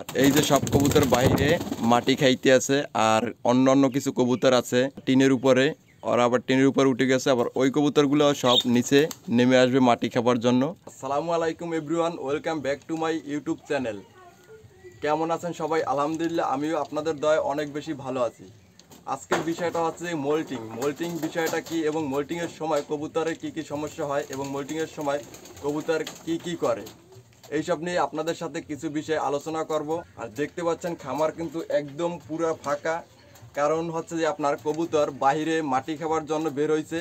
আর এই যে সব কবুতর বাইরে মাটি খাইতে আছে, আর অন্য কিছু কবুতর আছে টিনের উপরে, ওরা আবার টিনের উপরে উঠে গেছে, আবার ওই কবুতরগুলো সব নিচে নেমে আসবে মাটি খাবার জন্য। আসসালামু আলাইকুম everyone, welcome back to my YouTube channel. কেমন আছেন সবাই? আলহামদুলিল্লাহ, আমিও আপনাদের দয়ায় অনেক বেশি ভালো আছি। আজকের বিষয়টা হচ্ছে মোল্টিং বিষয়টা কি, এবং মোল্টিংয়ের সময় কবুতরের কি কি সমস্যা হয়, এবং মোল্টিংয়ের সময় কবুতর কি করে, এইসব নিয়ে আপনাদের সাথে কিছু বিষয় আলোচনা করব। আর দেখতে পাচ্ছেন খামার কিন্তু একদম পুরো ফাঁকা, কারণ হচ্ছে যে আপনার কবুতর বাইরে মাটি খাবার জন্য বের হয়েছে,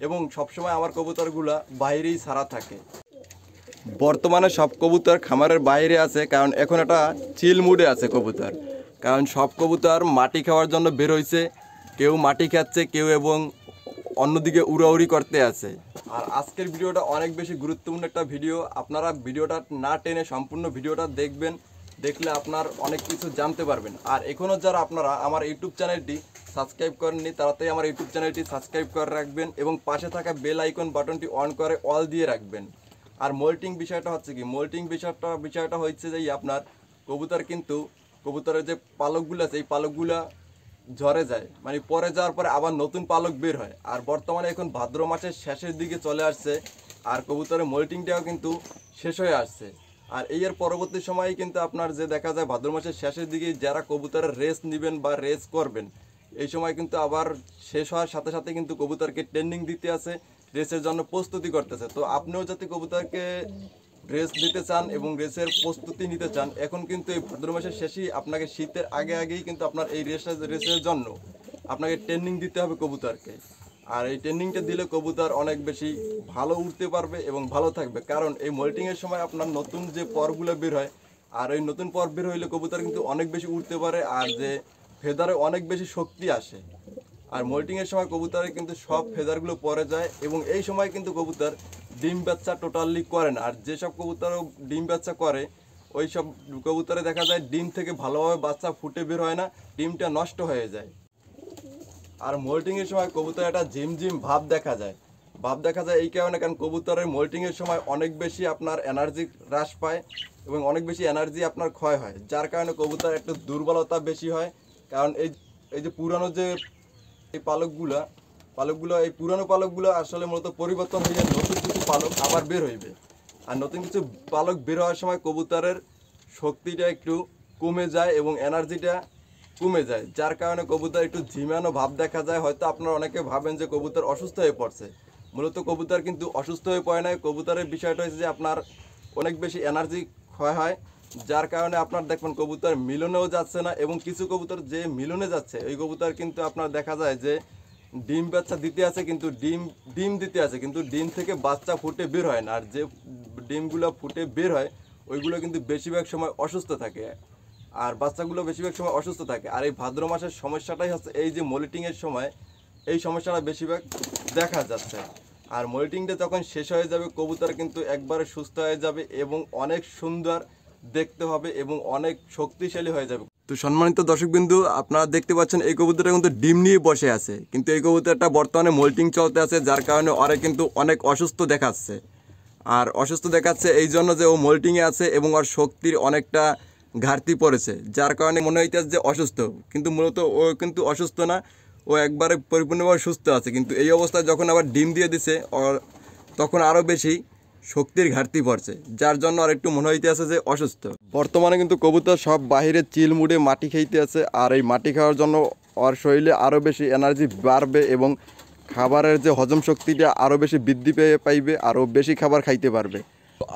এবং সবসময় আমার কবুতরগুলা বাইরেই ছাড়া থাকে। বর্তমানে সব কবুতর খামারের বাইরে আছে, কারণ এখন একটা চিল মুডে আছে কবুতর, কারণ সব কবুতর মাটি খাওয়ার জন্য বের হয়েছে। কেউ মাটি খাচ্ছে, কেউ এবং অন্যদিকে উড়াউড়ি করতে আছে। আর আজকের ভিডিওটা অনেক বেশি গুরুত্বপূর্ণ একটা ভিডিও, আপনারা ভিডিওটা না টেনে সম্পূর্ণ ভিডিওটা দেখবেন, দেখলে আপনার অনেক কিছু জানতে পারবেন। আর এখনও যারা আপনারা আমার ইউটিউব চ্যানেলটি সাবস্ক্রাইব করেননি, তাড়াতাড়ি আমার ইউটিউব চ্যানেলটি সাবস্ক্রাইব করে রাখবেন, এবং পাশে থাকা বেল আইকন বাটনটি অন করে অল দিয়ে রাখবেন। আর মোল্টিং বিষয়টা হচ্ছে কি, মোল্টিং বিষয়টা হচ্ছে যে আপনার কবুতর কিন্তু কবুতরের যে পালকগুলো আছে, এই পালকগুলো ঝরে যায়, মানে পরে যাওয়ার পরে আবার নতুন পালক বের হয়। আর বর্তমানে এখন ভাদ্র মাসের শেষের দিকে চলে আসছে, আর কবুতরের মোল্টিংটাও কিন্তু শেষ হয়ে আসছে। আর এর পরবর্তী সময়ে কিন্তু আপনার যে দেখা যায় ভাদ্র মাসের শেষের দিকে যারা কবুতরের রেস নেবেন বা রেস করবেন, এই সময় কিন্তু আবার শেষ হওয়ার সাথে সাথে কিন্তু কবুতরকে ট্রেনিং দিতে আছে, রেসের জন্য প্রস্তুতি করতেছে। তো আপনিও যাতে কবুতরকে রেস দিতে চান এবং রেসের প্রস্তুতি নিতে চান, এখন কিন্তু এই ভাদ্র মাসের শেষেই আপনাকে শীতের আগেই কিন্তু আপনার এই রেসের জন্য আপনাকে ট্রেনিং দিতে হবে কবুতরকে। আর এই ট্রেনিংটা দিলে কবুতর অনেক বেশি ভালো উঠতে পারবে এবং ভালো থাকবে, কারণ এই মোল্টিংয়ের সময় আপনার নতুন যে পরগুলো বের হয়, আর ওই নতুন পর বের হইলে কবুতর কিন্তু অনেক বেশি উঠতে পারে, আর যে ফেদারে অনেক বেশি শক্তি আসে। আর মোল্টিংয়ের সময় কবুতরে কিন্তু সব ফেদারগুলো পরে যায়, এবং এই সময় কিন্তু কবুতর ডিম বাচ্চা টোটালি করে না। আর যেসব কবুতর ডিম বাচ্চা করে, ওই সব কবুতরে দেখা যায় ডিম থেকে ভালোভাবে বাচ্চা ফুটে বের হয় না, ডিমটা নষ্ট হয়ে যায়। আর মোল্টিংয়ের সময় কবুতর একটা ঝিমঝিম ভাব দেখা যায় এই কারণে, কারণ কবুতরের মোল্টিংয়ের সময় অনেক বেশি আপনার এনার্জি হ্রাস পায়, এবং অনেক বেশি এনার্জি আপনার ক্ষয় হয়, যার কারণে কবুতর একটু দুর্বলতা বেশি হয়। কারণ এই যে পুরানো যে এই পালকগুলো এই পুরানো পালকগুলো আসলে মূলত পরিবর্তন হয়ে নতুন কিছু পালক আবার বের হইবে। আর নতুন কিছু পালক বের হওয়ার সময় কবুতরের শক্তিটা একটু কমে যায় এবং এনার্জিটা কমে যায়, যার কারণে কবুতর একটু ঝিমানো ভাব দেখা যায়। হয়তো আপনারা অনেকে ভাবেন যে কবুতর অসুস্থ হয়ে পড়ছে, মূলত কবুতর কিন্তু অসুস্থ হয়ে পড়ে না। কবুতরের বিষয়টা হচ্ছে যে আপনার অনেক বেশি এনার্জি ক্ষয় হয়, যার কারণে আপনার দেখবেন কবুতর মিলনেও যাচ্ছে না, এবং কিছু কবুতর যে মিলনে যাচ্ছে ওই কবুতর কিন্তু আপনার দেখা যায় যে ডিম বাচ্চা দিতে আছে, কিন্তু ডিম দিতে আছে, কিন্তু ডিম থেকে বাচ্চা ফুটে বের হয় না। আর যে ডিমগুলো ফুটে বের হয় ওইগুলো কিন্তু বেশিরভাগ সময় অসুস্থ থাকে, আর বাচ্চাগুলো বেশিরভাগ সময় অসুস্থ থাকে। আর এই ভাদ্র মাসের সমস্যাটাই হচ্ছে এই যে মোল্টিংয়ের সময় এই সমস্যাটা বেশিরভাগ দেখা যাচ্ছে। আর মোল্টিংটা যখন শেষ হয়ে যাবে, কবুতর কিন্তু একবারে সুস্থ হয়ে যাবে এবং অনেক সুন্দর দেখতে হবে এবং অনেক শক্তিশালী হয়ে যাবে। তো সম্মানিত দর্শকবিন্দু, আপনারা দেখতে পাচ্ছেন এই কবুতরটা কিন্তু ডিম নিয়ে বসে আছে, কিন্তু এই কবুতরটা বর্তমানে মোল্টিং চলতে আছে, যার কারণে ওরা কিন্তু অনেক অসুস্থ দেখাচ্ছে। আর অসুস্থ দেখাচ্ছে এই জন্য যে ও মোল্টিংয়ে আছে এবং ওর শক্তির অনেকটা ঘাটতি পড়েছে, যার কারণে মনে হইতেছে যে অসুস্থ, কিন্তু মূলত ও কিন্তু অসুস্থ না, ও একবারে পরিপূর্ণভাবে সুস্থ আছে। কিন্তু এই অবস্থায় যখন আবার ডিম দিয়ে দিছে, তখন আরও বেশি শক্তির ঘাটতি পড়ছে, যার জন্য আর একটু মনে হইতে আছে যে অসুস্থ। বর্তমানে কিন্তু কবুতর সব বাইরে চিল মুড়ে মাটি খাইতে আছে, আর এই মাটি খাওয়ার জন্য ওর শরীরে আরও বেশি এনার্জি বাড়বে, এবং খাবারের যে হজম শক্তিটা আরও বেশি বৃদ্ধি পাইবে, আরও বেশি খাবার খাইতে পারবে।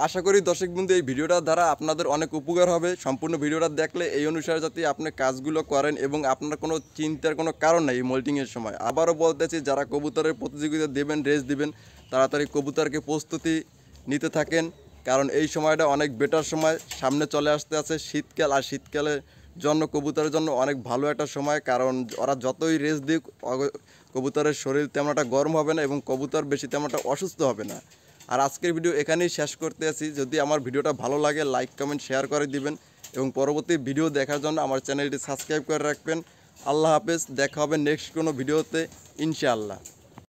আশা করি দর্শক বন্ধু এই ভিডিওটার দ্বারা আপনাদের অনেক উপকার হবে। সম্পূর্ণ ভিডিওটা দেখলে এই অনুসারে যাতে আপনি কাজগুলো করেন, এবং আপনার কোনো চিন্তার কোনো কারণ নেই এই মোল্টিংয়ের সময়। আবারও বলতেছি, যারা কবুতরের প্রতিযোগিতা দেবেন, রেস দিবেন, তাড়াতাড়ি কবুতরকে প্রস্তুতি নিতে থাকেন, কারণ এই সময়টা অনেক বেটার সময় সামনে চলে আসতে আছে শীতকাল। আর শীতকালের জন্য কবুতরের জন্য অনেক ভালো একটা সময়, কারণ ওরা যতই রেস দিক কবুতরের শরীর তেমন একটা গরম হবে না, এবং কবুতর বেশি তেমন একটা অসুস্থ হবে না। আর আজকের ভিডিও এখানেই শেষ করতে আছি। যদি আমার ভিডিওটা ভালো লাগে লাইক কমেন্ট শেয়ার করে দিবেন, এবং পরবর্তী ভিডিও দেখার জন্য আমার চ্যানেলটি সাবস্ক্রাইব করে রাখবেন। আল্লাহ হাফেজ, দেখা হবে নেক্সট কোনো ভিডিওতে ইনশাআল্লাহ।